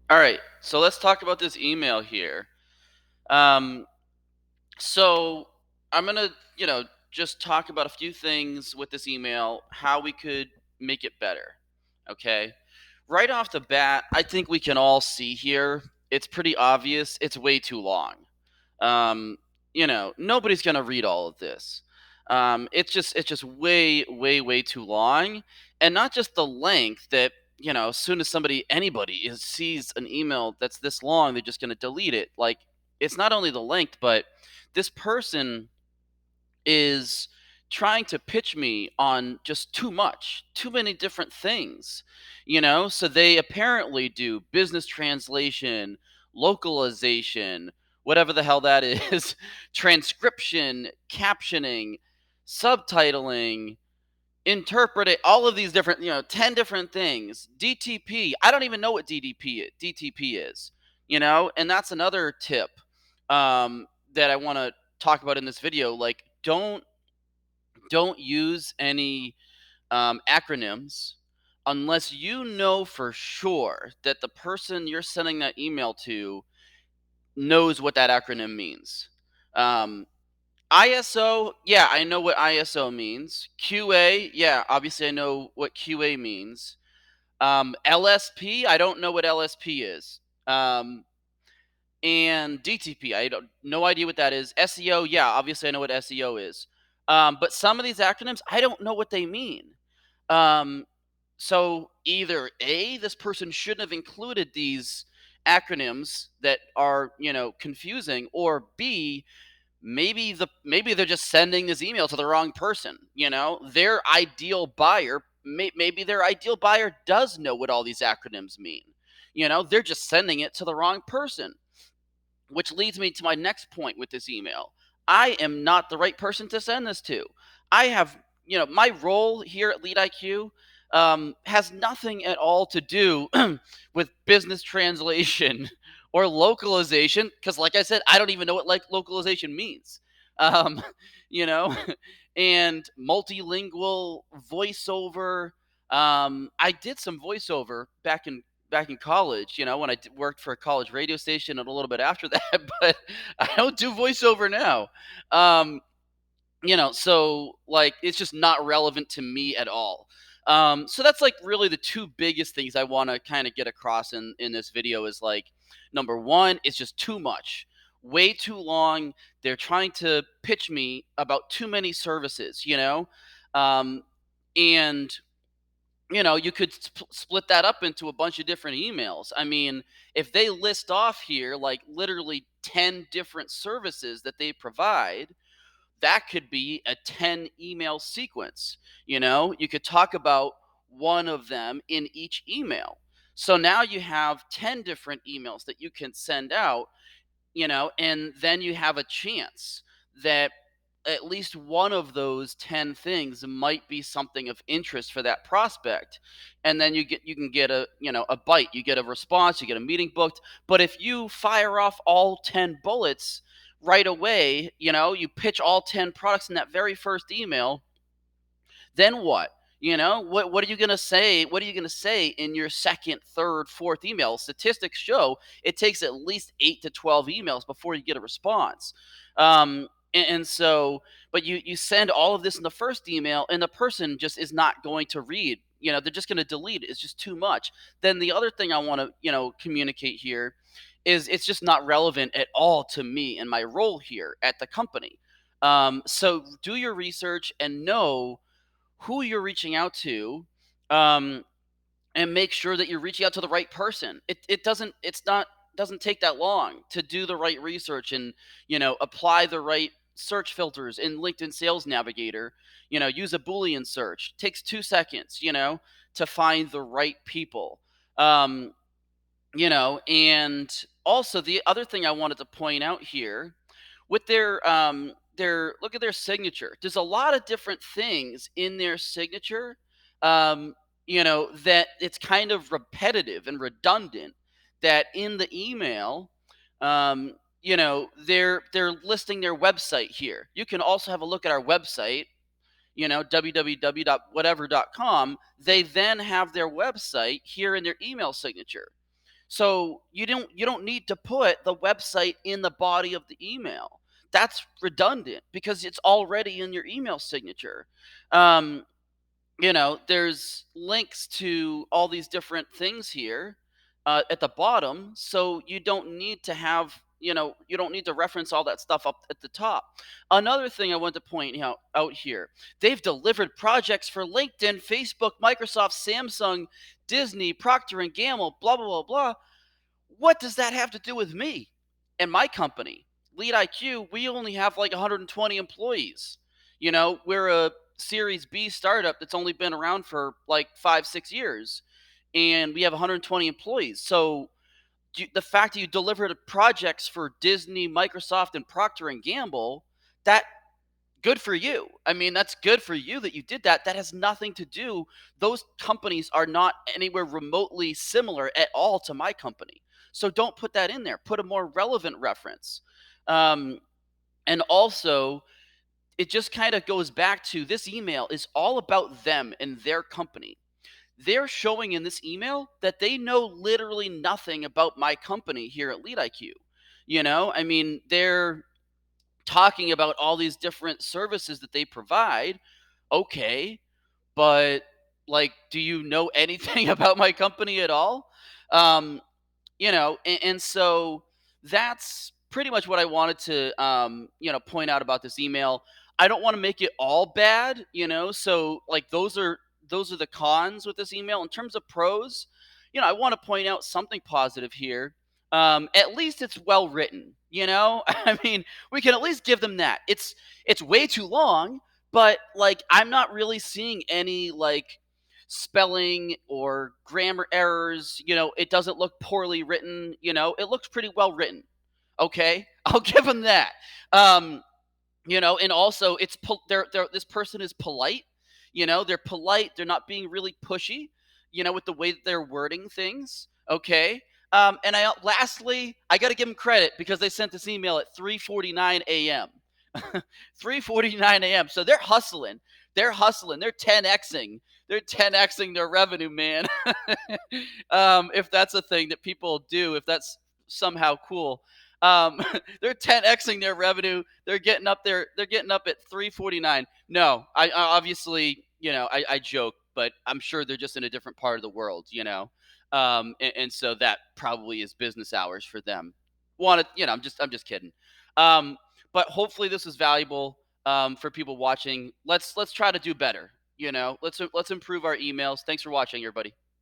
All right, so let's talk about this email here. Um, so I'm gonna, just talk about a few things with this email, how we could make it better. Okay. Right off the bat, I think we can all see here. It's pretty obvious. It's way too long. Um, nobody's gonna read all of this. It's just way, way, way too long, and not just the length that as soon as sees an email that's this long, they're just gonna delete it. Like it's not only the length, but this person is trying to pitch me on just too much, too many different things, So they apparently do business translation, localization, whatever the hell that is, transcription, captioning, subtitling, interpret all of these different, 10 different things. DTP, I don't even know what DTP is, and that's another tip that I want to talk about in this video. Like, don't use any acronyms unless you know for sure that the person you're sending that email to knows what that acronym means. Um, ISO, yeah, I know what ISO means. QA, yeah, obviously I know what QA means. LSP, I don't know what LSP is. And DTP, I don't no idea what that is. SEO, yeah, obviously I know what SEO is. But some of these acronyms, I don't know what they mean. Um, so either A, this person shouldn't have included these acronyms that are, confusing, or B, maybe they're just sending this email to the wrong person. Their ideal buyer, maybe their ideal buyer does know what all these acronyms mean. They're just sending it to the wrong person, which leads me to my next point with this email. I am not the right person to send this to. I have, my role here at Lead IQ has nothing at all to do with business translation or localization, because, like I said, I don't even know what localization means. Um, you know, and multilingual voiceover. I did some voiceover back in college, when I worked for a college radio station and a little bit after that, but I don't do voiceover now. Um, so like it's just not relevant to me at all. So that's like really the two biggest things I want to kind of get across in this video is like number one, it's just too much, way too long. They're trying to pitch me about too many services, um, and you could split that up into a bunch of different emails. I mean, if they list off here like literally 10 different services that they provide, that could be a 10 email sequence. You could talk about one of them in each email. So now you have 10 different emails that you can send out, and then you have a chance that at least one of those 10 things might be something of interest for that prospect. And then you can get a bite, you get a response, you get a meeting booked. But if you fire off all 10 bullets right away, you pitch all 10 products in that very first email, then what? What are you going to say? What are you going to say in your second, third, fourth email? Statistics show it takes at least 8 to 12 emails before you get a response. And so, but you send all of this in the first email, and the person just is not going to read. They're just going to delete it. It's just too much. Then the other thing I want to, communicate here is it's just not relevant at all to me and my role here at the company. So do your research and know who you're reaching out to, um, and make sure that you're reaching out to the right person. It doesn't take that long to do the right research and apply the right search filters in LinkedIn Sales Navigator. Use a Boolean search. It takes 2 seconds, to find the right people. Um, and also the other thing I wanted to point out here with their look at their signature. There's a lot of different things in their signature, um, that it's kind of repetitive and redundant. That in the email, they're listing their website here. You can also have a look at our website, www.whatever.com. They then have their website here in their email signature. So you don't need to put the website in the body of the email. That's redundant because it's already in your email signature. Um, there's links to all these different things here at the bottom, so you don't need to you don't need to reference all that stuff up at the top. Another thing I want to point out here, they've delivered projects for LinkedIn, Facebook, Microsoft, Samsung, Disney, Procter and Gamble, blah blah blah blah. What does that have to do with me and my company? Lead IQ, we only have like 120 employees. We're a Series B startup that's only been around for like 5, 6 years, and we have 120 employees. So the fact that you delivered projects for Disney, Microsoft, and Procter and Gamble, that good for you. I mean, that's good for you that you did that. That has nothing to do. Those companies are not anywhere remotely similar at all to my company. So don't put that in there. Put a more relevant reference. Um, and also, it just kind of goes back to this email is all about them and their company. They're showing in this email that they know literally nothing about my company here at Lead IQ. I mean, they're talking about all these different services that they provide. Okay, but like, do you know anything about my company at all? Um, and so that's pretty much what I wanted to point out about this email. I don't want to make it all bad, so like those are the cons with this email. In terms of pros, I want to point out something positive here. At least it's well written, I mean, we can at least give them that. It's way too long, but like I'm not really seeing any like spelling or grammar errors. It doesn't look poorly written. It looks pretty well written. Okay, I'll give them that. Um, and also this person is polite. They're polite. They're not being really pushy. With the way that they're wording things. Okay. And lastly, I got to give them credit because they sent this email at 3:49 a.m. 3:49 a.m. So they're hustling. They're hustling. They're 10xing. They're 10xing their revenue, man. If that's a thing that people do, if that's somehow cool. Um, they're 10xing their revenue. They're getting up there. They're getting up at 3:49. No, I obviously, I joke, but I'm sure they're just in a different part of the world, and so that probably is business hours for them. I'm just kidding. Um, but hopefully this was valuable for people watching. Let's try to do better. Let's improve our emails. Thanks for watching, everybody.